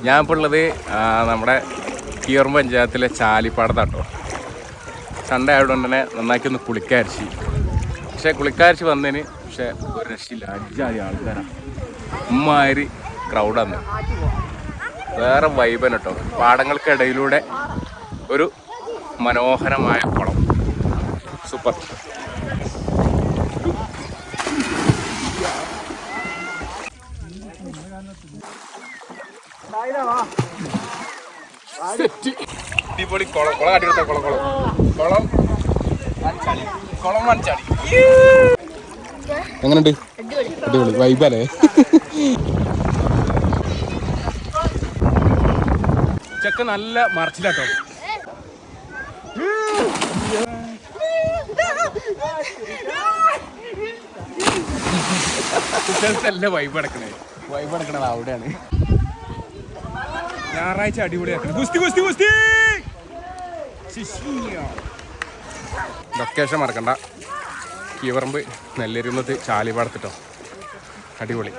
ഞാൻ ഇപ്പോൾ ഉള്ളത് നമ്മുടെ കീറമ്പ് പഞ്ചായത്തിലെ ചാലിപ്പാടത്താട്ടോ. സൺഡേ ആയതുകൊണ്ട് തന്നെ നന്നാക്കി ഒന്ന് കുളിക്കാരിച്ച്. പക്ഷേ കുളിക്കാരിച്ച് വന്നതിന് പക്ഷേ ഒരു രക്ഷയില്ല, അഞ്ചായി ആൾക്കാരാണ്. ഉമ്മാതിരി ക്രൗഡാന്ന്. വേറെ വൈബൻ കേട്ടോ. പാടങ്ങൾക്കിടയിലൂടെ ഒരു മനോഹരമായ കുളം. സൂപ്പർ. അടിപൊളി കുളം. കുളം അടിപൊളി കുളം. കുളം കുളം കുളം മൺചാടി. എങ്ങനെയുണ്ട്? അടിപൊളി വൈബല്ലേ? ചെക്ക നല്ല മറച്ചിലാട്ടോ. നല്ല വൈബ് അടക്കണത്. വൈബ് അടക്കണത് അവിടെയാണ്. ഞായറാഴ്ച അടിപൊളിയാക്കണം. ലൊക്കേഷൻ മറക്കണ്ട. കീവറമ്പ് നെല്ലരുന്നത് ചാലിപ്പാടത്തിട്ടോ. അടിപൊളി.